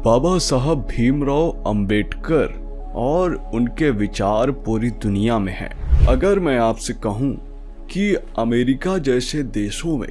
बाबा साहब भीमराव अंबेडकर और उनके विचार पूरी दुनिया में हैं। अगर मैं आपसे कहूं कि अमेरिका जैसे देशों में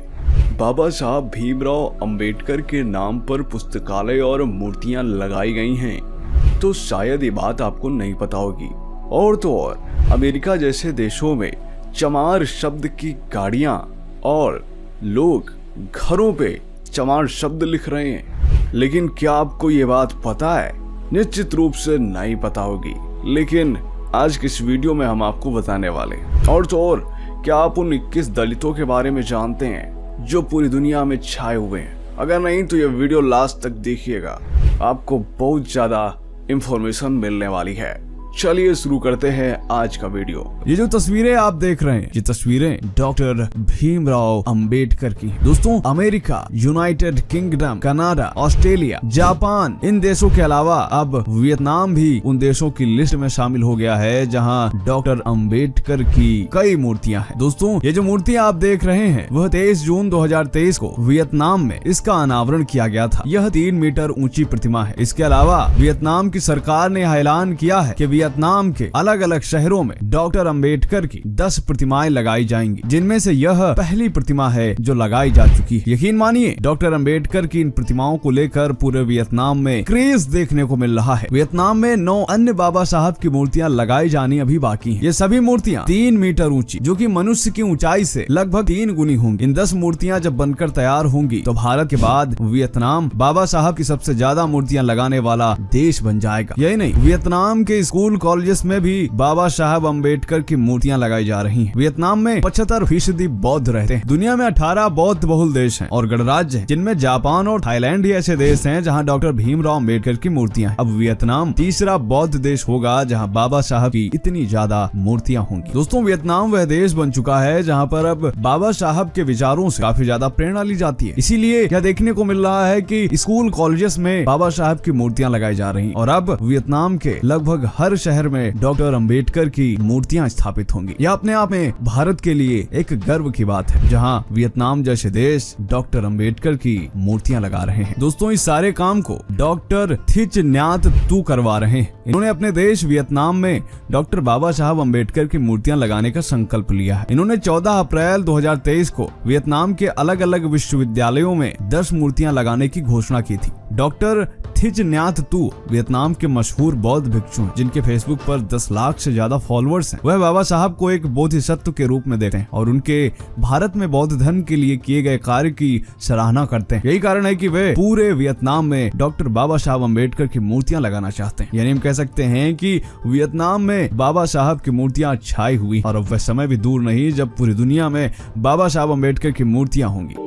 बाबा साहब भीमराव अंबेडकर के नाम पर पुस्तकालय और मूर्तियां लगाई गई हैं, तो शायद ये बात आपको नहीं पता होगी। और तो और अमेरिका जैसे देशों में चमार शब्द की गाड़ियां और लोग घरों पे चमार शब्द लिख रहे हैं। लेकिन क्या आपको ये बात पता है? निश्चित रूप से नहीं पता होगी, लेकिन आज की इस वीडियो में हम आपको बताने वाले। और तो और क्या आप उन 21 दलितों के बारे में जानते हैं जो पूरी दुनिया में छाए हुए हैं? अगर नहीं तो ये वीडियो लास्ट तक देखिएगा, आपको बहुत ज्यादा इंफॉर्मेशन मिलने वाली है। चलिए शुरू करते हैं आज का वीडियो। ये जो तस्वीरें आप देख रहे हैं, ये तस्वीरें डॉक्टर भीमराव अंबेडकर की हैं। दोस्तों, America, United Kingdom, Canada, Australia, Japan, इन देशों के अलावा अब वियतनाम भी उन देशों की लिस्ट में शामिल हो गया है जहां डॉक्टर अंबेडकर की कई मूर्तियां हैं। दोस्तों, ये जो मूर्तियां आप देख रहे हैं वह 23 जून 2023 को वियतनाम में इसका अनावरण किया गया था। यह 3 मीटर ऊंची प्रतिमा है। इसके अलावा वियतनाम की सरकार ने ऐलान किया है कि वियतनाम के अलग अलग शहरों में डॉक्टर अंबेडकर की 10 प्रतिमाएं लगाई जाएंगी, जिनमें से यह पहली प्रतिमा है जो लगाई जा चुकी है। यकीन मानिए, डॉक्टर अंबेडकर की इन प्रतिमाओं को लेकर पूरे वियतनाम में क्रेज देखने को मिल रहा है। वियतनाम में 9 अन्य बाबा साहब की मूर्तियां लगाई जानी अभी बाकी हैं। ये सभी मूर्तियां 3 मीटर ऊंची, जो कि मनुष्य की ऊंचाई से लगभग 3 गुनी होंगी। इन 10 मूर्तियां जब बनकर तैयार होंगी तो भारत के बाद वियतनाम बाबा साहब की सबसे ज्यादा मूर्तियां लगाने वाला देश बन जाएगा। यही नहीं, वियतनाम के स्कूल कॉलेजेस में भी बाबा साहब अंबेडकर की मूर्तियां लगाई जा रही हैं। वियतनाम में 75% बौद्ध रहते हैं। दुनिया में 18 बौद्ध बहुल देश हैं और गणराज्य हैं, जिनमें जापान और थाईलैंड ही ऐसे देश हैं जहां डॉक्टर भीमराव अंबेडकर की मूर्तियां हैं। अब वियतनाम तीसरा बौद्ध देश होगा जहां बाबा साहब की इतनी ज्यादा मूर्तियां होंगी। दोस्तों, वियतनाम वह देश बन चुका है जहां पर अब बाबा साहब के विचारों से काफी ज्यादा प्रेरणा ली जाती है। इसीलिए यह देखने को मिल रहा है कि स्कूल कॉलेजेस में बाबा साहब की मूर्तियां लगाई जा रही हैं और अब वियतनाम के लगभग हर शहर में डॉक्टर अंबेडकर की मूर्तियां स्थापित होंगी। यह अपने आप में भारत के लिए एक गर्व की बात है, जहां वियतनाम जैसे देश डॉक्टर अंबेडकर की मूर्तियां लगा रहे हैं। दोस्तों, इस सारे काम को डॉक्टर थिच न्यात तू करवा रहे हैं। इन्होंने अपने देश वियतनाम में डॉक्टर बाबा साहब अंबेडकर की मूर्तियां लगाने का संकल्प लिया है। इन्होंने 14 अप्रैल 2023 को वियतनाम के अलग अलग विश्वविद्यालयों में 10 मूर्तियां लगाने की घोषणा की थी। डॉक्टर थिच न्यात तू वियतनाम के मशहूर बौद्ध भिक्षु हैं, जिनके फेसबुक पर 10 लाख से ज्यादा फॉलोअर्स हैं। वह बाबा साहब को एक बोधिसत्व के रूप में देखते हैं और उनके भारत में बौद्ध धर्म के लिए किए गए कार्य की सराहना करते हैं। यही कारण है कि वे पूरे वियतनाम में डॉक्टर बाबा साहब अंबेडकर की मूर्तियां लगाना चाहते हैं। यानी हम कह सकते हैं कि वियतनाम में बाबा साहब की मूर्तियां छाई हुई और अब वह समय भी दूर नहीं जब पूरी दुनिया में बाबा साहब अंबेडकर की मूर्तियां होंगी।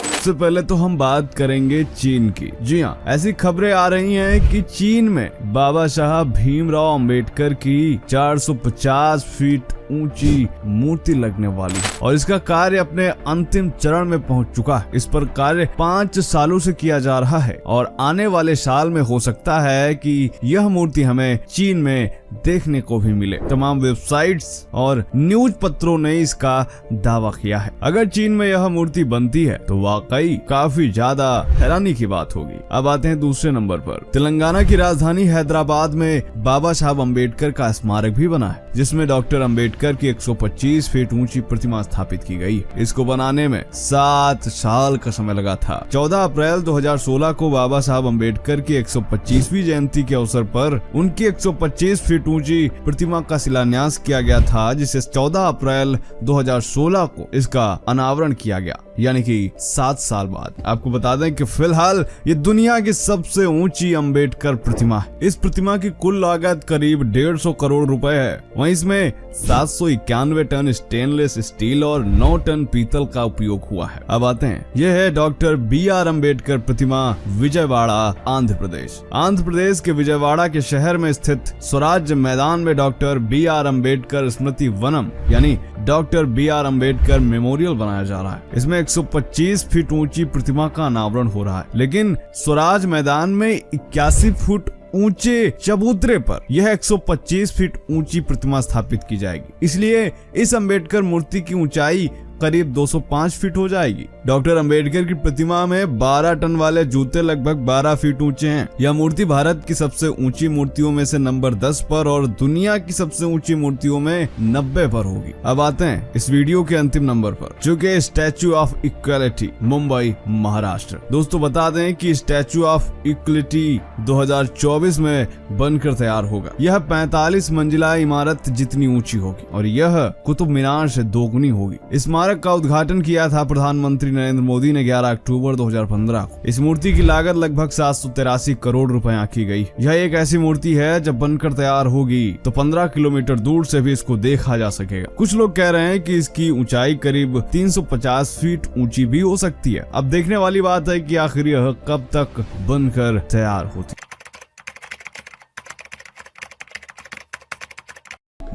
सबसे पहले तो हम बात करेंगे चीन की। जी हाँ, ऐसी खबरें आ रही हैं कि चीन में बाबा साहब भीमराव अंबेडकर की 450 फीट ऊंची मूर्ति लगने वाली है और इसका कार्य अपने अंतिम चरण में पहुंच चुका है। इस पर कार्य 5 सालों से किया जा रहा है और आने वाले साल में हो सकता है कि यह मूर्ति हमें चीन में देखने को भी मिले। तमाम वेबसाइट्स और न्यूज पत्रों ने इसका दावा किया है। अगर चीन में यह मूर्ति बनती है तो वाकई काफी ज्यादा हैरानी की बात होगी। अब आते हैं दूसरे नंबर पर। तेलंगाना की राजधानी हैदराबाद में बाबा साहब अंबेडकर का स्मारक भी बना है, जिसमें डॉक्टर अंबेडकर की 125 फीट ऊंची प्रतिमा स्थापित की गई। इसको बनाने में 7 साल का समय लगा था। 14 अप्रैल 2016 को बाबा साहब अंबेडकर की 125वीं जयंती के अवसर पर उनकी 125 फीट ऊंची प्रतिमा का शिलान्यास किया गया था, जिसे 14 अप्रैल 2016 को इसका अनावरण किया गया, यानी कि 7 साल बाद। आपको बता दें कि फिलहाल ये दुनिया की सबसे ऊंची अंबेडकर प्रतिमा है। इस प्रतिमा की कुल लागत करीब 150 करोड़ रुपए है। वहीं इसमें 791 टन स्टेनलेस स्टील और 9 टन पीतल का उपयोग हुआ है। अब आते हैं, यह है डॉक्टर BR अंबेडकर प्रतिमा, विजयवाड़ा, आंध्र प्रदेश। आंध्र प्रदेश के विजयवाड़ा के शहर में स्थित स्वराज्य मैदान में डॉक्टर BR अंबेडकर स्मृति वनम यानी डॉक्टर BR अंबेडकर मेमोरियल बनाया जा रहा है। इसमें 125 फीट ऊंची प्रतिमा का अनावरण हो रहा है, लेकिन स्वराज मैदान में 81 फुट ऊंचे चबूतरे पर यह 125 फीट ऊंची प्रतिमा स्थापित की जाएगी। इसलिए इस अंबेडकर मूर्ति की ऊंचाई करीब 205 फीट हो जाएगी। डॉक्टर अंबेडकर की प्रतिमा में 12 टन वाले जूते लगभग 12 फीट ऊंचे हैं। यह मूर्ति भारत की सबसे ऊंची मूर्तियों में से नंबर 10 पर और दुनिया की सबसे ऊंची मूर्तियों में 90 पर होगी। अब आते हैं इस वीडियो के अंतिम नंबर पर, जो कि statue of equality, Mumbai, Maharashtra. दोस्तों बता दें कि स्टैच्यू ऑफ इक्वालिटी 2024 में बनकर तैयार होगा। यह 45 मंजिला इमारत जितनी ऊंची होगी और यह कुतुब मीनार से दोगुनी होगी। स्मारक का उद्घाटन किया था प्रधानमंत्री नरेंद्र मोदी ने 11 अक्टूबर 2015 को। इस मूर्ति की लागत लगभग 783 करोड़ रुपए आंकी गई। यह एक ऐसी मूर्ति है जब बनकर तैयार होगी तो 15 किलोमीटर दूर से भी इसको देखा जा सकेगा। कुछ लोग कह रहे हैं कि इसकी ऊंचाई करीब 350 फीट ऊंची भी हो सकती है। अब देखने वाली बात है कि आखिर यह कब तक बनकर तैयार होती।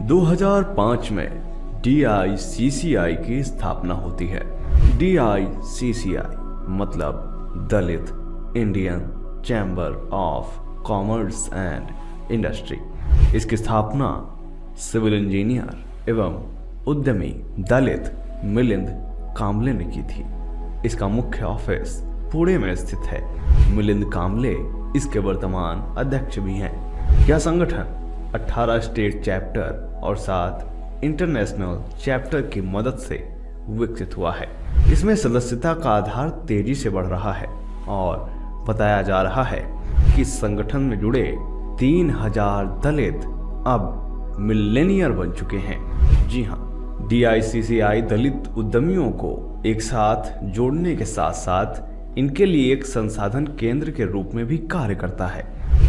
2005 में DICCI की स्थापना होती है। DICCI मतलब Dalit Indian chamber of commerce and industry. इसकी स्थापना सिविल इंजीनियर एवं उद्यमी दलित मिलिंद कामले ने की थी। इसका मुख्य ऑफिस पुणे में स्थित है। मिलिंद कामले इसके वर्तमान अध्यक्ष भी हैं। यह संगठन 18 स्टेट चैप्टर और 7 इंटरनेशनल चैप्टर की मदद से विकसित हुआ है। इसमें सदस्यता का आधार तेजी से बढ़ रहा है और बताया जा रहा है कि इस संगठन में जुड़े 3000 दलित अब मिलेनियर बन चुके हैं। जी हाँ, DICCI दलित उद्यमियों को एक साथ जोड़ने के साथ साथ इनके लिए एक संसाधन केंद्र के रूप में भी कार्य करता है,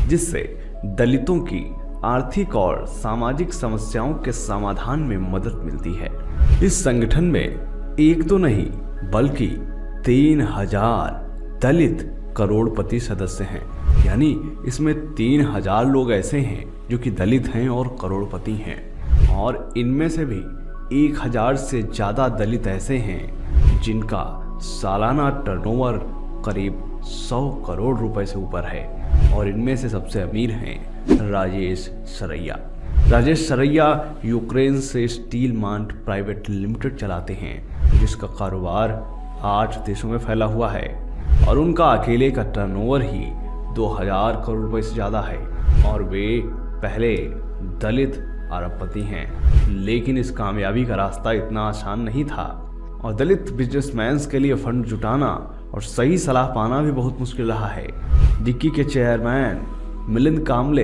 जिससे दलितों की आर्थिक और सामाजिक समस्याओं के समाधान में मदद मिलती है। इस संगठन में एक तो नहीं बल्कि 3000 दलित करोड़पति सदस्य हैं। यानी इसमें 3000 लोग ऐसे हैं जो कि दलित हैं और करोड़पति हैं, और इनमें से भी 1000 से ज्यादा दलित ऐसे हैं जिनका सालाना टर्नओवर करीब 100 करोड़ रुपए से ऊपर है। और इनमें से सबसे अमीर हैं राजेश सरैया। राजेश सरैया यूक्रेन से स्टील मांट प्राइवेट लिमिटेड चलाते हैं, जिसका कारोबार 8 देशों में फैला हुआ है और उनका अकेले का टर्नओवर ही 2000 करोड़ रुपए से ज्यादा है। और वे पहले दलित अरबपति हैं। लेकिन इस कामयाबी का रास्ता इतना आसान नहीं था और दलित बिजनेसमैन के लिए फंड जुटाना और सही सलाह पाना भी बहुत मुश्किल रहा है। डिक्की के चेयरमैन मिलिंद कामले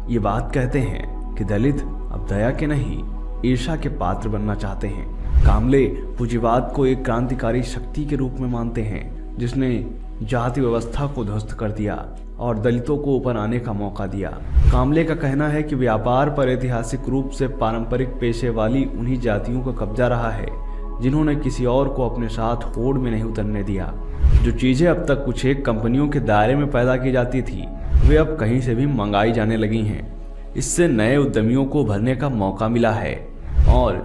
ये बात कहते हैं कि दलित अब दया के नहीं ईर्ष्या के पात्र बनना चाहते हैं। कामले पूंजीवाद को एक क्रांतिकारी शक्ति के रूप में मानते हैं, जिसने जाति व्यवस्था को ध्वस्त कर दिया और दलितों को ऊपर आने का मौका दिया। कामले का कहना है कि व्यापार पर ऐतिहासिक रूप से पारंपरिक पेशे वाली उन्हीं जातियों का कब्जा रहा है जिन्होंने किसी और को अपने साथ होड़ में नहीं उतरने दिया। जो चीजें अब तक कुछ एक कंपनियों के दायरे में पैदा की जाती थी, वे अब कहीं से भी मंगाई जाने लगी हैं। इससे नए उद्यमियों को भरने का मौका मिला है और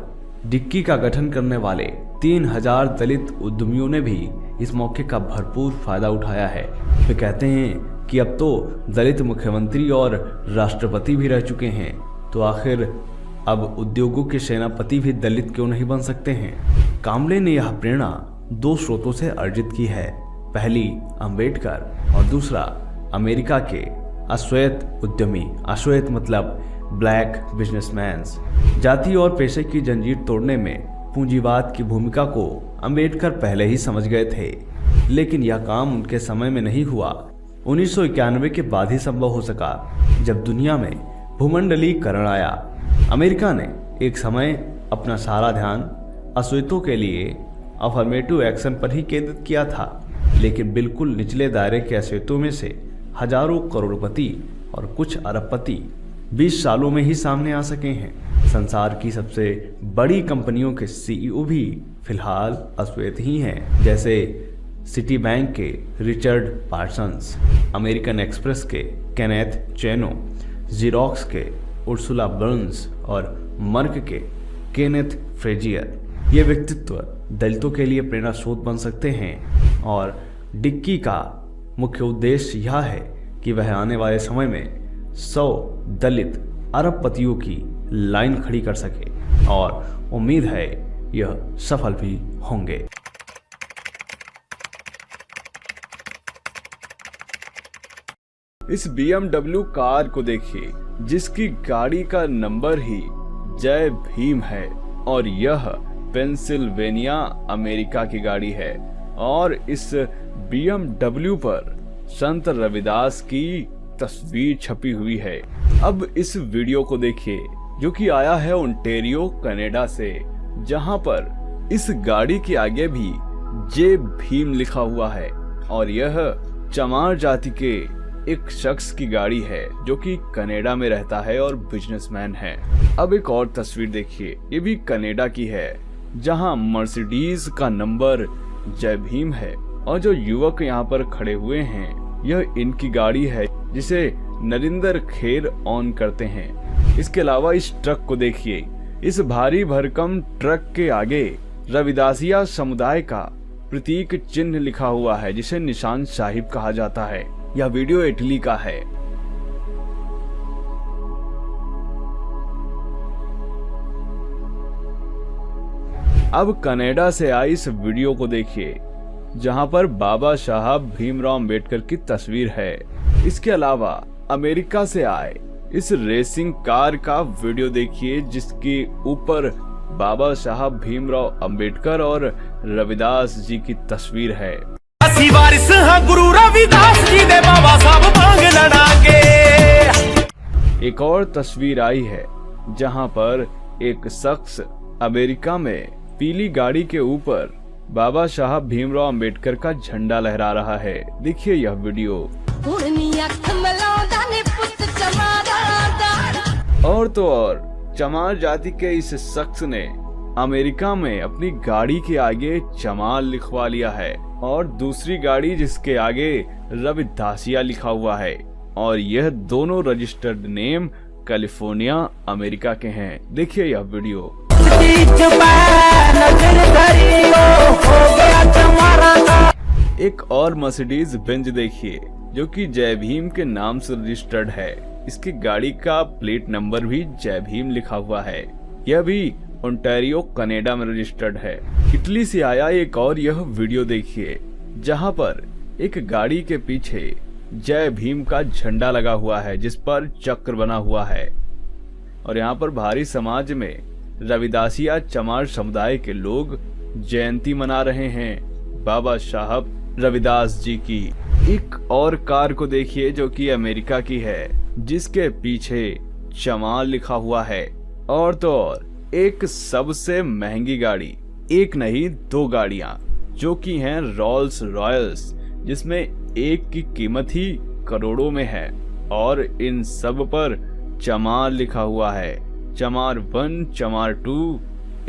डिक्की का गठन करने वाले 3000 दलित उद्यमियों ने भी इस मौके का भरपूर फायदा उठाया है। वे कहते हैं कि अब तो दलित मुख्यमंत्री और राष्ट्रपति भी रह चुके हैं, तो आखिर अब उद्योगों के सेनापति भी दलित क्यों नहीं बन सकते हैं। कामले ने यह प्रेरणा 2 स्रोतों से अर्जित की है। पहली अंबेडकर और दूसरा अमेरिका के अश्वेत उद्यमी। अश्वेत मतलब ब्लैक बिजनेसमैन। जाति और पेशे की जंजीर तोड़ने में पूंजीवाद की भूमिका को अंबेडकर पहले ही समझ गए थे, लेकिन यह काम उनके समय में नहीं हुआ। 1991 के बाद ही संभव हो सका, जब दुनिया में भूमंडलीकरण आया। अमेरिका ने एक समय अपना सारा ध्यान अश्वेतों के लिए अफर्मेटिव एक्शन पर ही केंद्रित किया था, लेकिन बिल्कुल निचले दायरे के अश्वेतों में से हजारों करोड़पति और कुछ अरबपति 20 सालों में ही सामने आ सके हैं। संसार की सबसे बड़ी कंपनियों के CEO भी फिलहाल अश्वेत ही हैं, जैसे सिटी बैंक के रिचर्ड पार्सन्स, अमेरिकन एक्सप्रेस के केनेथ चेनो, जीरोक्स के उर्सुला बर्न्स और मर्क के केनेथ फ्रेजियर। ये व्यक्तित्व दलितों के लिए प्रेरणा स्रोत बन सकते हैं और डिक्की का मुख्य उद्देश्य यह है कि वह आने वाले समय में 100 दलित अरबपतियों की लाइन खड़ी कर सके और उम्मीद है यह सफल भी होंगे। इस BMW कार को देखिए जिसकी गाड़ी का नंबर ही जय भीम है और यह पेंसिल्वेनिया अमेरिका की गाड़ी है और इस BMW पर संत रविदास की तस्वीर छपी हुई है। अब इस वीडियो को देखिए जो कि आया है ओंटारियो कनाडा से, जहां पर इस गाड़ी के आगे भी जय भीम लिखा हुआ है और यह चमार जाति के एक शख्स की गाड़ी है जो कि कनाडा में रहता है और बिजनेसमैन है। अब एक और तस्वीर देखिए, ये भी कनाडा की है जहां मर्सिडीज का नंबर जय भीम है और जो युवक यहाँ पर खड़े हुए हैं यह इनकी गाड़ी है जिसे नरिंदर खेर ऑन करते हैं। इसके अलावा इस ट्रक को देखिए, इस भारी भरकम ट्रक के आगे रविदासिया समुदाय का प्रतीक चिन्ह लिखा हुआ है जिसे निशान साहिब कहा जाता है। यह वीडियो इटली का है। अब कनाडा से आई इस वीडियो को देखिए जहां पर बाबा साहब भीमराव अंबेडकर की तस्वीर है। इसके अलावा अमेरिका से आए इस रेसिंग कार का वीडियो देखिए जिसके ऊपर बाबा साहब भीमराव अंबेडकर और रविदास जी की तस्वीर है। ਅਸੀਂ ਵਾਰਿਸ ਹਾਂ ਗੁਰੂ रविदास जी दे बाबा साहब मांग लड़ांगे। एक और तस्वीर आई है जहां पर एक शख्स अमेरिका में पीली गाड़ी के ऊपर बाबा साहब भीमराव अंबेडकर का झंडा लहरा रहा है। देखिए यह वीडियो। और तो और चमार जाति के इस शख्स ने अमेरिका में अपनी गाड़ी के आगे चमार लिखवा लिया है और दूसरी गाड़ी जिसके आगे रविदासिया लिखा हुआ है और यह दोनों रजिस्टर्ड नेम कैलिफोर्निया अमेरिका के हैं। देखिए यह वीडियो। एक और मर्सिडीज बेंज देखिए जो कि जय भीम के नाम से रजिस्टर्ड है। इसकी गाड़ी का प्लेट नंबर भी जय भीम लिखा हुआ है। यह भी ओंटारियो कनाडा में रजिस्टर्ड है। इटली से आया एक और यह वीडियो देखिए जहां पर एक गाड़ी के पीछे जय भीम का झंडा लगा हुआ है जिस पर चक्र बना हुआ है और यहाँ पर भारी समाज में रविदासिया चमार समुदाय के लोग जयंती मना रहे हैं बाबा साहब रविदास जी की। एक और कार को देखिए जो कि अमेरिका की है जिसके पीछे चमार लिखा हुआ है और तो और एक सबसे महंगी गाड़ी, एक नहीं दो गाड़ियां जो कि हैं रोल्स रॉयल्स जिसमें एक की कीमत ही करोड़ों में है और इन सब पर चमार लिखा हुआ है। चमार 1, चमार 2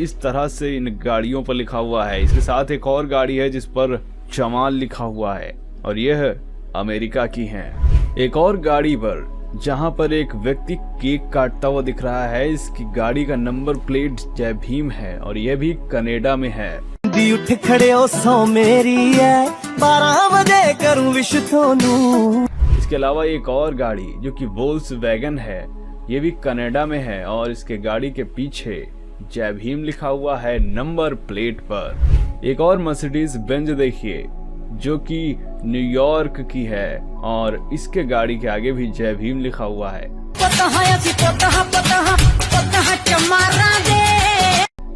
इस तरह से इन गाड़ियों पर लिखा हुआ है। इसके साथ एक और गाड़ी है जिस पर चमार लिखा हुआ है और यह अमेरिका की है। एक और गाड़ी पर जहां पर एक व्यक्ति केक काटता हुआ दिख रहा है, इसकी गाड़ी का नंबर प्लेट जय भीम है और यह भी कनाडा में है। उठ खड़े हो सो मेरी है 12 बजे करूं विश थोनू। इसके अलावा एक और गाड़ी जो कि वोल्क्सवैगन है, ये भी कनाडा में है और इसके गाड़ी के पीछे जय भीम लिखा हुआ है नंबर प्लेट पर। एक और मर्सिडीज बेंज देखिए जो कि न्यूयॉर्क की है और इसके गाड़ी के आगे भी जय भीम लिखा हुआ है।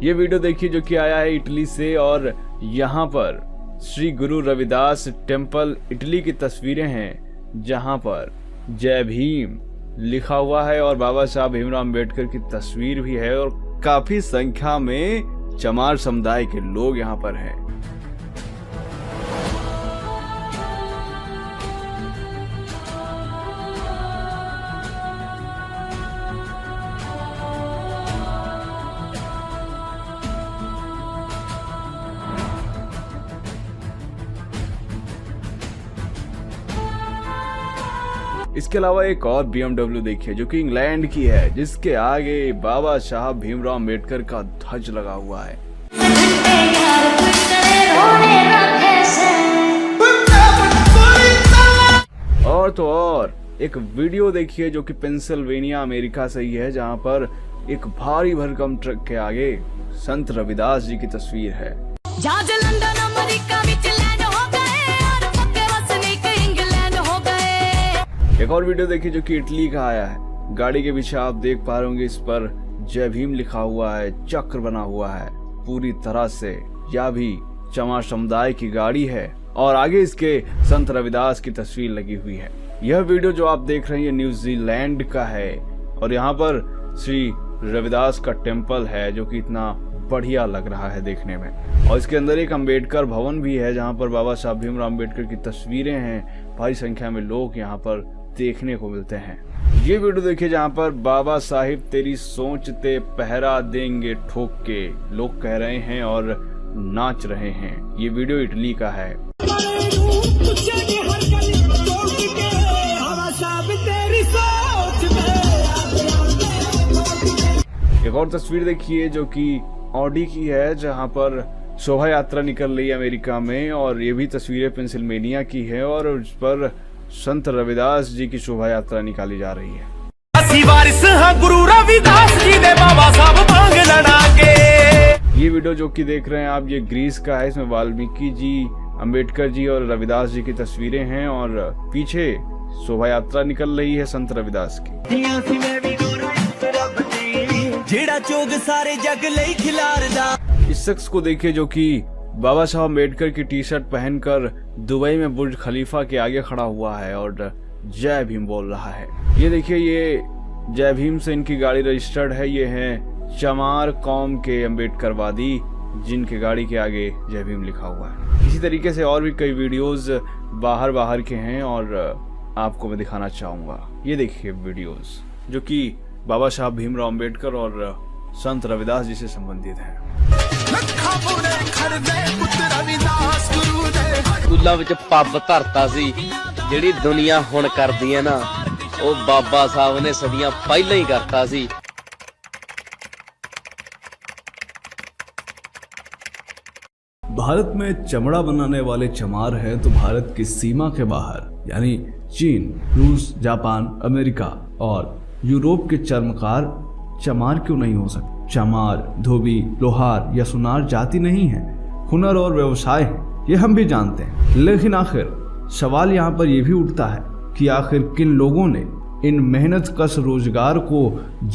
ये वीडियो देखिए जो कि आया है इटली से और यहाँ पर श्री गुरु रविदास टेम्पल इटली की तस्वीरें हैं जहाँ पर जय भीम लिखा हुआ है और बाबा साहब भीमराव अंबेडकर की तस्वीर भी है और काफी संख्या में चमार समुदाय के लोग यहाँ पर हैं। इसके अलावा एक और BMW देखिए जो कि इंग्लैंड की है जिसके आगे बाबा साहब भीमराव अंबेडकर का ध्वज लगा हुआ है। और तो और एक वीडियो देखिए जो कि पेंसिल्वेनिया अमेरिका से ही है जहां पर एक भारी भरकम ट्रक के आगे संत रविदास जी की तस्वीर है। जहाज लंदन अमेरिका विच लैंड हो गए और पक्के वसनीक इंग्लैंड हो गए। एक और वीडियो देखिए जो कि इटली का आया है। गाड़ी के पीछे आप देख पा रहे होंगे, इस पर जय भीम लिखा हुआ है, चक्र बना हुआ है पूरी तरह से। यह भी चमार समुदाय की गाड़ी है और आगे इसके संत रविदास की तस्वीर लगी हुई है। यह वीडियो जो आप देख रहे हैं न्यूजीलैंड का है और यहाँ पर श्री रविदास का टेम्पल है जो कि इतना बढ़िया लग रहा है देखने में। और इसके अंदर एक अंबेडकर भवन भी है जहाँ पर बाबा साहब भीमराव अंबेडकर की तस्वीरें हैं। भारी संख्या में लोग यहाँ पर देखने को मिलते हैं। ये वीडियो देखिए जहाँ पर बाबा साहिब तेरी सोच ते पहरा देंगे ठोक के, लोग कह रहे हैं और नाच रहे हैं। ये वीडियो इटली का है। एक और तस्वीर देखिए जो कि ऑडी की है जहां पर शोभा यात्रा निकल रही है अमेरिका में, और ये भी तस्वीरें पेंसिल्वेनिया की है और उस पर संत रविदास जी की शोभा यात्रा निकाली जा रही है। ਅਸੀਂ ਵਾਰਿਸ ਹਾਂ ਗੁਰੂ रविदास जी दे बाबा साहब मांग लड़ांगे। ये वीडियो जो कि देख रहे हैं आप, ये ग्रीस का है। इसमें वाल्मीकि जी, अंबेडकर जी और रविदास जी की तस्वीरें हैं और पीछे शोभा यात्रा निकल रही है संत रविदास की। जेड़ा चोग सारे जग लई खिलारदा। इस शख्स को देखिए जो कि बाबा साहब अम्बेडकर की टी शर्ट पहनकर दुबई में बुर्ज खलीफा के आगे खड़ा हुआ है और जय भीम बोल रहा है। ये देखिए, ये जय भीम से इनकी गाड़ी रजिस्टर्ड है। ये है चमार कौम के अम्बेडकरवादी जिनके गाड़ी के आगे जय भीम लिखा हुआ है। इसी तरीके से और भी कई वीडियोस बाहर के हैं और आपको मैं दिखाना चाहूंगा। ये देखिए वीडियोस जो कि बाबा साहब भीमराव अंबेडकर और संत रविदास जी से संबंधित है। ਸਕੂਲਾਂ ਵਿੱਚ ਪੱਬ ਧਰਤਾ ਸੀ, ਜਿਹੜੀ ਦੁਨੀਆ ਹੁਣ ਕਰਦੀ ਹੈ ਨਾ, ਉਹ ਬਾਬਾ ਸਾਹਿਬ ਨੇ ਸਦੀਆਂ ਪਹਿਲਾਂ ਹੀ ਕਰਤਾ ਸੀ। भारत में चमड़ा बनाने वाले चमार हैं तो भारत की सीमा के बाहर यानी चीन, रूस, जापान, अमेरिका और यूरोप के चर्मकार चमार क्यों नहीं हो सकते? चमार, धोबी, लोहार या सुनार जाति नहीं है, हुनर और व्यवसाय है, ये हम भी जानते हैं। लेकिन आखिर सवाल यहाँ पर यह भी उठता है कि आखिर किन लोगों ने इन मेहनत कश रोजगार को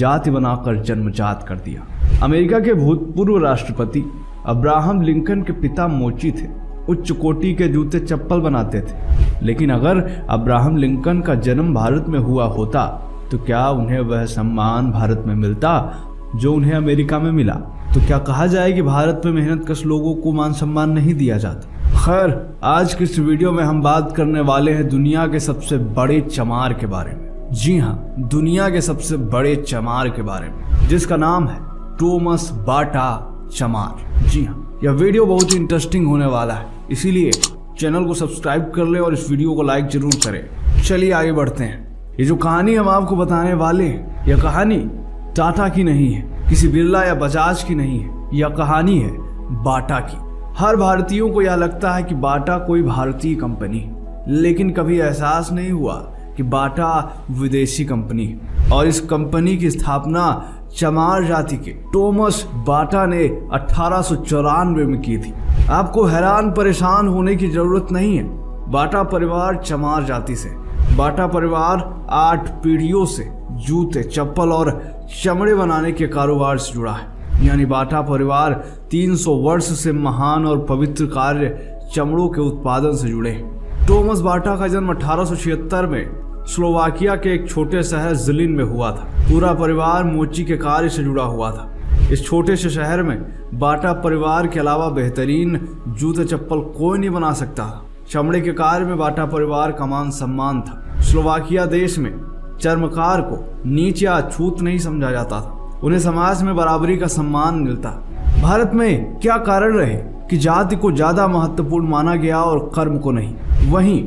जाति बनाकर जन्मजात कर दिया? अमेरिका के भूतपूर्व राष्ट्रपति अब्राहम लिंकन के पिता मोची थे, उच्च कोटि के जूते चप्पल बनाते थे। लेकिन अगर अब्राहम लिंकन का जन्म भारत में हुआ होता तो क्या उन्हें वह सम्मान भारत में मिलता जो उन्हें अमेरिका में मिला? तो क्या कहा जाए कि भारत में मेहनत कश लोगों को मान सम्मान नहीं दिया जाता? खैर, आज की इस वीडियो में हम बात करने वाले हैं दुनिया के सबसे बड़े चमार के बारे में। जी हाँ, दुनिया के सबसे बड़े चमार के बारे में, जिसका नाम है टॉमस बाटा चमार। जी हाँ, यह वीडियो बहुत ही इंटरेस्टिंग होने वाला है, इसीलिए चैनल को सब्सक्राइब कर ले और इस वीडियो को लाइक जरूर करें। चलिए आगे बढ़ते हैं। ये जो कहानी हम आपको बताने वाले हैं, यह कहानी टाटा की नहीं है, किसी बिरला या बजाज की नहीं है, यह कहानी है बाटा की। हर भारतीयों को यह लगता है कि बाटा कोई भारतीय कंपनी है, लेकिन कभी एहसास नहीं हुआ कि बाटा विदेशी कंपनी है और इस कंपनी की स्थापना चमार जाति के टॉमस बाटा ने 1894 में की थी। आपको हैरान परेशान होने की जरूरत नहीं है। बाटा परिवार चमार जाति से, बाटा परिवार 8 पीढ़ियों से जूते, चप्पल और चमड़े बनाने के कारोबार से जुड़ा है। यानी बाटा परिवार 300 वर्ष से महान और पवित्र कार्य चमड़ों के उत्पादन से जुड़े हैं। टॉमस बाटा का जन्म 1876 में स्लोवाकिया के एक छोटे शहर जिलिन में हुआ था। पूरा परिवार मोची के कार्य से जुड़ा हुआ था। इस छोटे से शहर में बाटा परिवार के अलावा बेहतरीन जूते चप्पल कोई नहीं बना सकता था। चमड़े के कार्य में बाटा परिवार का मान सम्मान था। स्लोवाकिया देश में चर्मकार को नीच या छूत नहीं समझा जाता था, उन्हें समाज में बराबरी का सम्मान मिलता। भारत में क्या कारण रहे कि जाति को ज्यादा महत्वपूर्ण माना गया और कर्म को नहीं? वहीं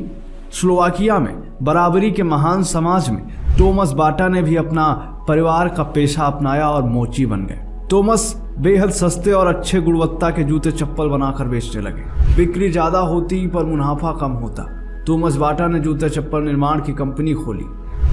स्लोवाकिया में बराबरी के महान समाज में टॉमस बाटा ने भी अपना परिवार का पेशा अपनाया और मोची बन गए। टॉमस बेहद सस्ते और अच्छे गुणवत्ता के जूते चप्पल बनाकर बेचने लगे। बिक्री ज्यादा होती पर मुनाफा कम होता। टॉमस बाटा ने जूते चप्पल निर्माण की कंपनी खोली।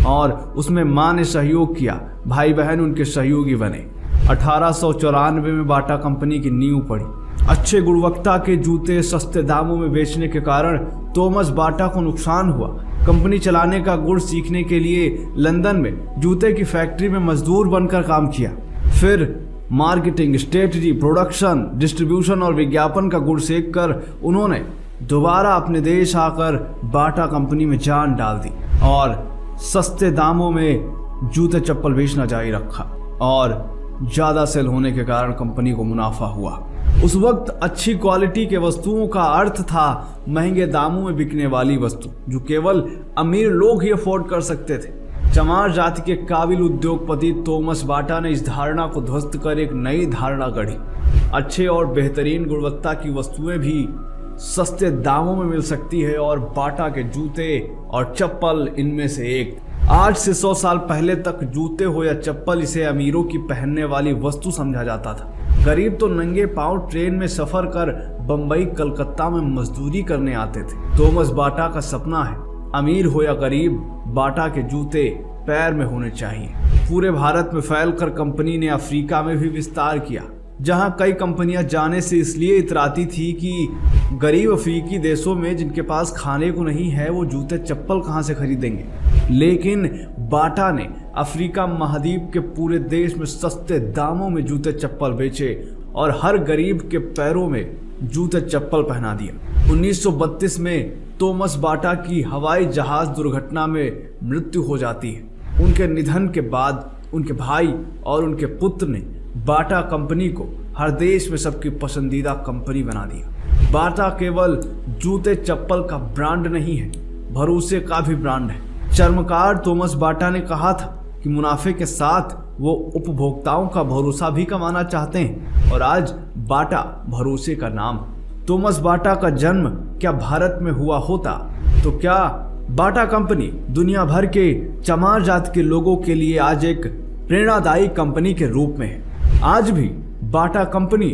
और उसमें माँ ने सहयोग किया, भाई बहन उनके सहयोगी बने। 1894 में बाटा कंपनी की नींव पड़ी। अच्छे गुणवत्ता के जूते सस्ते दामों में बेचने के कारण थॉमस बाटा को नुकसान हुआ। कंपनी चलाने का गुण सीखने के लिए लंदन में जूते की फैक्ट्री में मजदूर बनकर काम किया। फिर मार्केटिंग, स्ट्रेटजी, प्रोडक्शन, डिस्ट्रीब्यूशन और विज्ञापन का गुण सीख कर उन्होंने दोबारा अपने देश आकर बाटा कंपनी में जान डाल दी और सस्ते दामों में जूते चप्पल बेचना जारी रखा और ज्यादा सेल होने के कारण कंपनी को मुनाफा हुआ। उस वक्त अच्छी क्वालिटी के वस्तुओं का अर्थ था महंगे दामों में बिकने वाली वस्तु जो केवल अमीर लोग ही अफोर्ड कर सकते थे। चमार जाति के काबिल उद्योगपति थॉमस बाटा ने इस धारणा को ध्वस्त कर एक नई धारणा गढ़ी। अच्छे और बेहतरीन गुणवत्ता की वस्तुएं भी सस्ते दामों में मिल सकती है और बाटा के जूते और चप्पल इनमें से एक। आज से 100 साल पहले तक जूते हो या चप्पल इसे अमीरों की पहनने वाली वस्तु समझा जाता था। गरीब तो नंगे पांव ट्रेन में सफर कर बंबई, कलकत्ता में मजदूरी करने आते थे। थॉमस बाटा का सपना है अमीर हो या गरीब, बाटा के जूते पैर में होने चाहिए। पूरे भारत में फैलकर कंपनी ने अफ्रीका में भी विस्तार किया, जहां कई कंपनियां जाने से इसलिए इतराती थी कि गरीब अफ्रीकी देशों में जिनके पास खाने को नहीं है वो जूते चप्पल कहां से खरीदेंगे। लेकिन बाटा ने अफ्रीका महाद्वीप के पूरे देश में सस्ते दामों में जूते चप्पल बेचे और हर गरीब के पैरों में जूते चप्पल पहना दिया। 1932 में थॉमस बाटा की हवाई जहाज दुर्घटना में मृत्यु हो जाती है। उनके निधन के बाद उनके भाई और उनके पुत्र ने बाटा कंपनी को हर देश में सबकी पसंदीदा कंपनी बना दिया। बाटा केवल जूते चप्पल का ब्रांड नहीं है, भरोसे का भी ब्रांड है। चर्मकार थॉमस बाटा ने कहा था कि मुनाफे के साथ वो उपभोक्ताओं का भरोसा भी कमाना चाहते हैं और आज बाटा भरोसे का नाम। थॉमस बाटा का जन्म क्या भारत में हुआ होता तो क्या बाटा कंपनी दुनिया भर के चमार जात के लोगों के लिए आज एक प्रेरणादायी कंपनी के रूप में है। आज भी बाटा कंपनी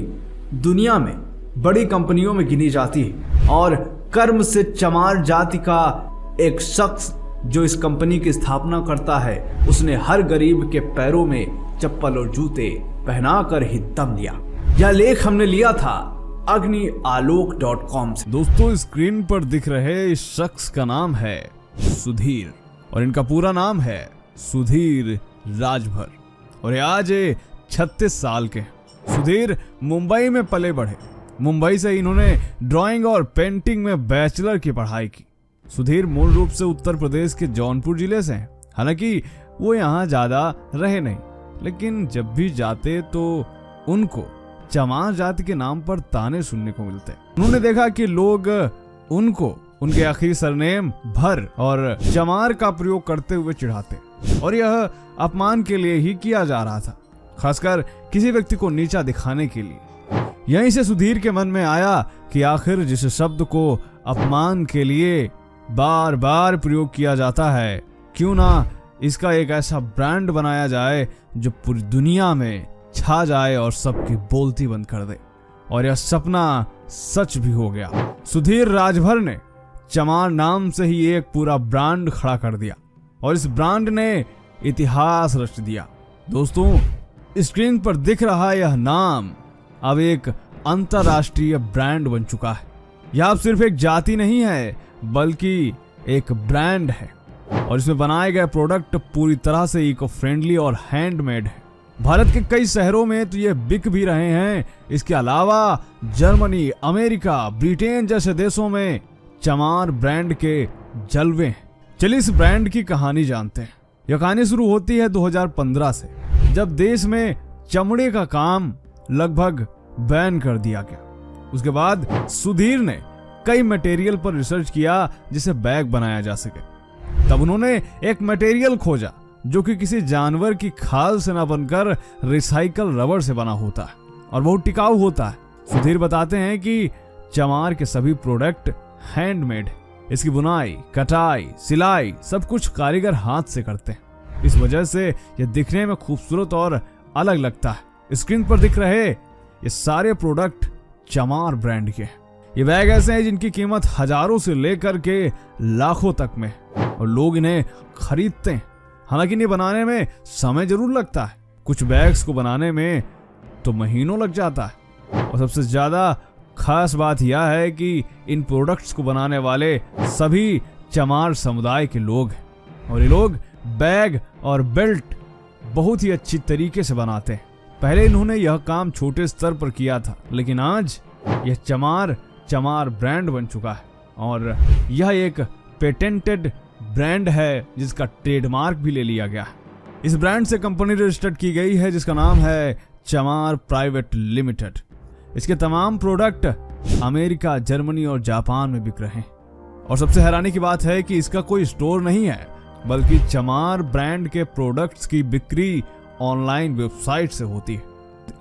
दुनिया में बड़ी कंपनियों में गिनी जाती है और कर्म से चमार जाति का एक शख्स जो इस कंपनी की स्थापना करता है उसने हर गरीब के पैरों में चप्पल और जूते पहनाकर ही दम लिया। यह लेख हमने लिया था agnialok.com से। दोस्तों स्क्रीन पर दिख रहे इस शख्स का नाम है सुधीर और इनका पूरा नाम है सुधीर राजभर और ये आज 36 साल के। सुधीर मुंबई में पले बढ़े। मुंबई से इन्होंने ड्राइंग और पेंटिंग में बैचलर की पढ़ाई की। सुधीर मूल रूप से उत्तर प्रदेश के जौनपुर जिले से हैं। हालांकि वो यहाँ ज्यादा रहे नहीं, लेकिन जब भी जाते तो उनको चमार जाति के नाम पर ताने सुनने को मिलते। उन्होंने देखा कि लोग उनको उनके आखिरी सरनेम भर और चमार का प्रयोग करते हुए चिढ़ाते और यह अपमान के लिए ही किया जा रहा था, खासकर किसी व्यक्ति को नीचा दिखाने के लिए। यहीं से सुधीर के मन में आया कि आखिर जिस शब्द को अपमान के लिए बार बार प्रयोग किया जाता है, क्यों ना इसका एक ऐसा ब्रांड बनाया जाए जो पूरी दुनिया में छा जाए और सबकी बोलती बंद कर दे। और यह सपना सच भी हो गया। सुधीर राजभर ने चमार नाम से ही एक पूरा ब्रांड खड़ा कर दिया और इस ब्रांड ने इतिहास रच दिया। दोस्तों स्क्रीन पर दिख रहा यह नाम अब एक अंतरराष्ट्रीय ब्रांड बन चुका है। यह अब सिर्फ एक जाति नहीं है बल्कि एक ब्रांड है और इसमें बनाए गए प्रोडक्ट पूरी तरह से इको फ्रेंडली और हैंडमेड है। भारत के कई शहरों में तो ये बिक भी रहे हैं। इसके अलावा जर्मनी, अमेरिका, ब्रिटेन जैसे देशों में चमार ब्रांड के जलवे हैं। चलिए इस ब्रांड की कहानी जानते हैं। यह कहानी शुरू होती है 2015 से, जब देश में चमड़े का काम लगभग बैन कर दिया गया। उसके बाद सुधीर ने कई मटेरियल पर रिसर्च किया जिसे बैग बनाया जा सके। तब उन्होंने एक मटेरियल खोजा जो कि किसी जानवर की खाल से न बनकर रिसाइकल रबर से बना होता है और बहुत टिकाऊ होता है। सुधीर बताते हैं कि चमार के सभी प्रोडक्ट हैंडमेड है। इसकी बुनाई, कटाई, सिलाई सब कुछ कारीगर हाथ से करते हैं। इस वजह से यह दिखने में खूबसूरत और अलग लगता है। स्क्रीन पर दिख रहे ये सारे प्रोडक्ट चमार ब्रांड के हैं। ये बैग ऐसे हैं जिनकी कीमत हजारों से लेकर के लाखों तक में और लोग इन्हें खरीदते हैं। हालांकि इन्हें बनाने में समय जरूर लगता है, कुछ बैग्स को बनाने में तो महीनों लग जाता है। और सबसे ज्यादा खास बात यह है कि इन प्रोडक्ट्स को बनाने वाले सभी चमार समुदाय के लोग हैं और ये लोग बैग और बेल्ट बहुत ही अच्छी तरीके से बनाते हैं। पहले इन्होंने यह काम छोटे स्तर पर किया था, लेकिन आज यह चमार ब्रांड बन चुका है और यह एक पेटेंटेड ब्रांड है जिसका ट्रेडमार्क भी ले लिया गया है। इस ब्रांड से कंपनी रजिस्टर्ड की गई है जिसका नाम है चमार प्राइवेट लिमिटेड। इसके तमाम प्रोडक्ट अमेरिका, जर्मनी और जापान में बिक रहे हैं और सबसे हैरानी की बात है कि इसका कोई स्टोर नहीं है, बल्कि चमार ब्रांड के प्रोडक्ट्स की बिक्री ऑनलाइन वेबसाइट से होती है।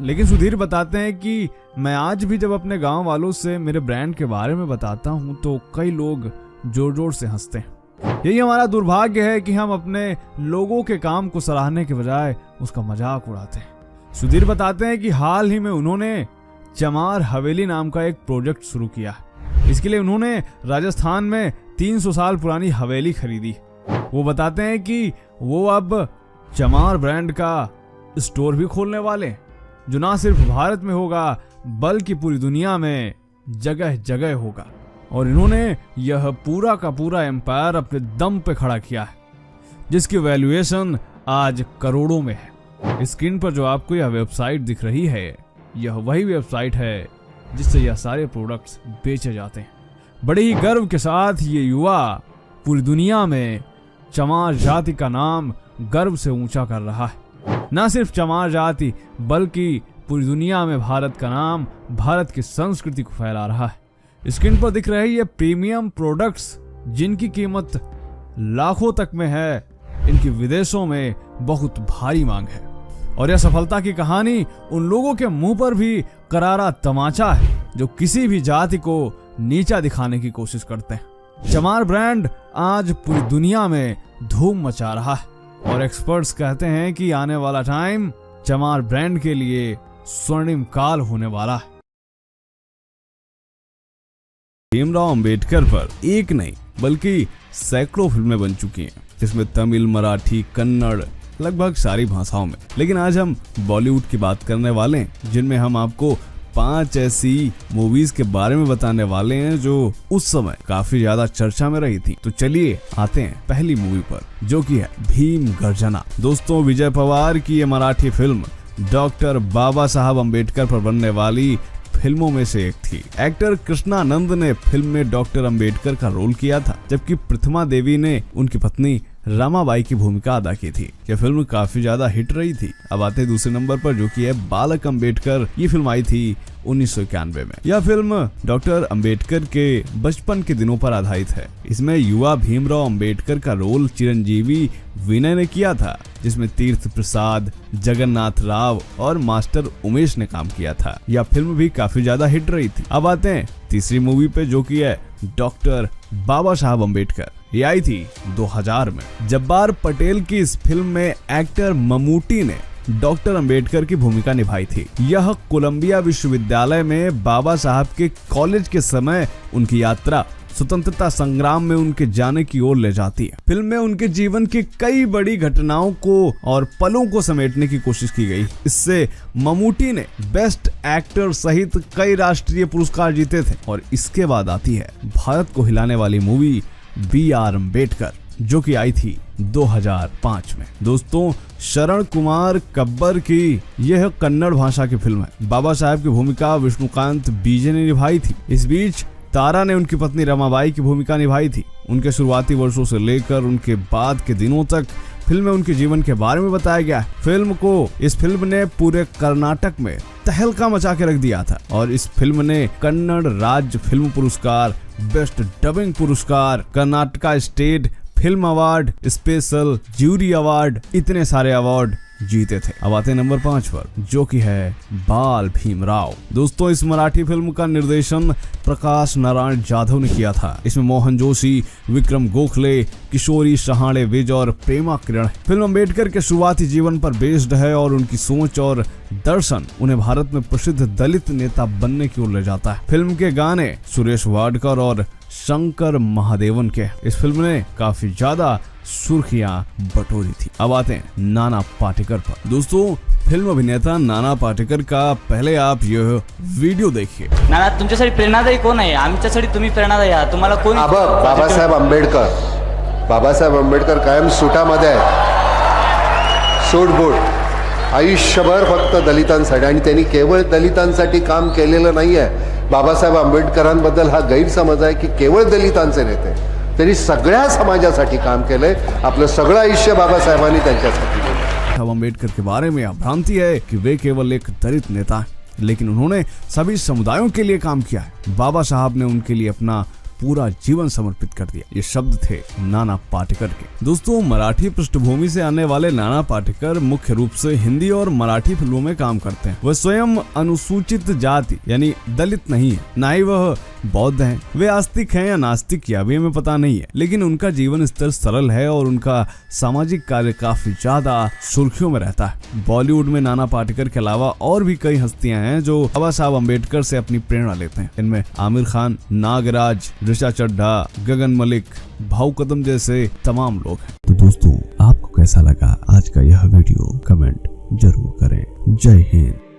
लेकिन सुधीर बताते हैं कि मैं आज भी जब अपने गांव वालों से मेरे ब्रांड के बारे में बताता हूं तो कई लोग जोर जोर से हंसते हैं। यही हमारा दुर्भाग्य है कि हम अपने लोगों के काम को सराहने के बजाय उसका मजाक उड़ाते हैं। सुधीर बताते हैं कि हाल ही में उन्होंने चमार हवेली नाम का एक प्रोजेक्ट शुरू किया। इसके लिए उन्होंने राजस्थान में 300 साल पुरानी हवेली खरीदी। वो बताते हैं कि वो अब चमार ब्रांड का स्टोर भी खोलने वाले, जो ना सिर्फ भारत में होगा बल्कि पूरी दुनिया में जगह जगह होगा। और इन्होंने यह पूरा का पूरा एम्पायर अपने दम पे खड़ा किया है, जिसकी वैल्यूएशन आज करोड़ों में है। स्क्रीन पर जो आपको यह वेबसाइट दिख रही है, यह वही वेबसाइट है जिससे यह सारे प्रोडक्ट्स बेचे जाते हैं। बड़े ही गर्व के साथ ये युवा पूरी दुनिया में चमार जाति का नाम गर्व से ऊंचा कर रहा है। न सिर्फ चमार जाति बल्कि पूरी दुनिया में भारत का नाम, भारत की संस्कृति को फैला रहा है। स्क्रीन पर दिख रहे ये प्रीमियम प्रोडक्ट्स जिनकी कीमत लाखों तक में है, इनकी विदेशों में बहुत भारी मांग है। और यह सफलता की कहानी उन लोगों के मुंह पर भी करारा तमाचा है जो किसी भी जाति को नीचा दिखाने की कोशिश करते हैं। चमार ब्रांड आज पूरी दुनिया में धूम मचा रहा है और एक्सपर्ट्स कहते हैं कि आने वाला टाइम चमार ब्रांड के लिए स्वर्णिम काल होने वाला है। भीमराव अंबेडकर पर एक नहीं बल्कि सैकड़ों फिल्में बन चुकी हैं, जिसमें तमिल, मराठी, कन्नड़, लगभग सारी भाषाओं में। लेकिन आज हम बॉलीवुड की बात करने वाले हैं, जिनमें हम आपको 5 ऐसी मूवीज के बारे में बताने वाले हैं जो उस समय काफी ज्यादा चर्चा में रही थी। तो चलिए आते हैं पहली मूवी पर, जो कि है भीम गर्जना। दोस्तों, विजय पवार की ये मराठी फिल्म डॉक्टर बाबा साहब अम्बेडकर पर बनने वाली फिल्मों में से एक थी। एक्टर कृष्णानंद ने फिल्म में डॉक्टर अम्बेडकर का रोल किया था, जबकि प्रथमा देवी ने उनकी पत्नी रामाबाई की भूमिका अदा की थी। यह फिल्म काफी ज्यादा हिट रही थी। अब आते हैं दूसरे नंबर पर, जो कि है बालक अम्बेडकर। ये फिल्म आई थी 1991 में। यह फिल्म डॉक्टर अम्बेडकर के बचपन के दिनों पर आधारित है। इसमें युवा भीमराव अम्बेडकर का रोल चिरंजीवी विनय ने किया था, जिसमें तीर्थ प्रसाद, जगन्नाथ राव और मास्टर उमेश ने काम किया था। यह फिल्म भी काफी ज्यादा हिट रही थी। अब आते हैं तीसरी मूवी पे, जो कि है डॉक्टर बाबा साहब अम्बेडकर। ये आई थी 2000 में। जब्बार पटेल की इस फिल्म में एक्टर ममूटी ने डॉक्टर अम्बेडकर की भूमिका निभाई थी। यह कोलंबिया विश्वविद्यालय में बाबा साहब के कॉलेज के समय उनकी यात्रा स्वतंत्रता संग्राम में उनके जाने की ओर ले जाती है। फिल्म में उनके जीवन की कई बड़ी घटनाओं को और पलों को समेटने की कोशिश की गई। इससे ममूटी ने बेस्ट एक्टर सहित कई राष्ट्रीय पुरस्कार जीते थे। और इसके बाद आती है भारत को हिलाने वाली मूवी बी.आर. अम्बेडकर, जो कि आई थी 2005 में। दोस्तों, शरण कुमार कब्बर की यह कन्नड़ भाषा की फिल्म है। बाबा साहब की भूमिका विष्णुकांत बीजे ने निभाई थी। इस बीच तारा ने उनकी पत्नी रमाबाई की भूमिका निभाई थी। उनके शुरुआती वर्षों से लेकर उनके बाद के दिनों तक फिल्म में उनके जीवन के बारे में बताया गया। इस फिल्म ने पूरे कर्नाटक में तहलका मचा के रख दिया था और इस फिल्म ने कन्नड़ राज्य फिल्म पुरस्कार, बेस्ट डबिंग पुरस्कार, Karnataka state film award, special jury award, इतने सारे अवार्ड जीते थे। अब आते हैं नंबर 5 पर, जो कि है बाल भीमराव। दोस्तों, इस मराठी फिल्म का निर्देशन प्रकाश नारायण जाधव ने किया था। इसमें मोहन जोशी, विक्रम गोखले, किशोरी शहाणे विज और प्रेमा किरण। फिल्म अम्बेडकर के शुरुआती जीवन पर बेस्ड है और उनकी सोच और दर्शन उन्हें भारत में प्रसिद्ध दलित नेता बनने की ओर ले जाता है। फिल्म के गाने सुरेश वाडकर और शंकर महादेवन के। इस फिल्म ने काफी ज्यादा सुर्खियां बटोरी थी। अब आते हैं नाना पाटेकर पर। दोस्तों, फिल्म अभिनेता नाना पाटेकर का पहले आप यह वीडियो देखिए। नाना, तुमच्यासाठी प्रेरणादायी कोण आहे? आमच्यासाठी तुम्ही प्रेरणादायी आहात। तुम्हाला कोण? बाबासाहेब आंबेडकर. बाबासाहेब आंबेडकर कायम सुटामध्ये आहेत, सूट बूट, आयुष्यभर फक्त दलितांसाठी, आणि त्यांनी केवळ दलितांसाठी काम केलेलं नाही आहे. बाबासाहेब आंबेडकरांबद्दल हा गैरसमज आहे की केवळ दलितांचे नेते, त्यांनी सगळ्या समाजासाठी काम केलंय. आपलं सगळं आयुष्य बाबासाहेबांनी त्यांच्यासाठी केलं. अम्बेडकर के बारे में भ्रांति है कि वे केवल एक दलित नेता हैं, लेकिन उन्होंने सभी समुदायों के लिए काम किया है। बाबा साहब ने उनके लिए अपना पूरा जीवन समर्पित कर दिया। ये शब्द थे नाना पाटेकर के। दोस्तों, मराठी पृष्ठभूमि से आने वाले नाना पाटेकर मुख्य रूप से हिंदी और मराठी फिल्मों में काम करते हैं। वह स्वयं अनुसूचित जाति यानी दलित नहीं है, ना ही वह बौद्ध हैं। वे आस्तिक हैं या नास्तिक या भी हमें पता नहीं है, लेकिन उनका जीवन स्तर सरल है और उनका सामाजिक कार्य काफी ज्यादा सुर्खियों में रहता है। बॉलीवुड में नाना पाटेकर के अलावा और भी कई हस्तियां हैं जो बाबा साहब अम्बेडकर से अपनी प्रेरणा लेते हैं। इनमें आमिर खान, नागराज, ऋषा चड्ढा, गगन मलिक, भाऊ कदम जैसे तमाम लोग हैं। तो दोस्तों, आपको कैसा लगा आज का यह वीडियो? कमेंट जरूर करें। जय हिंद।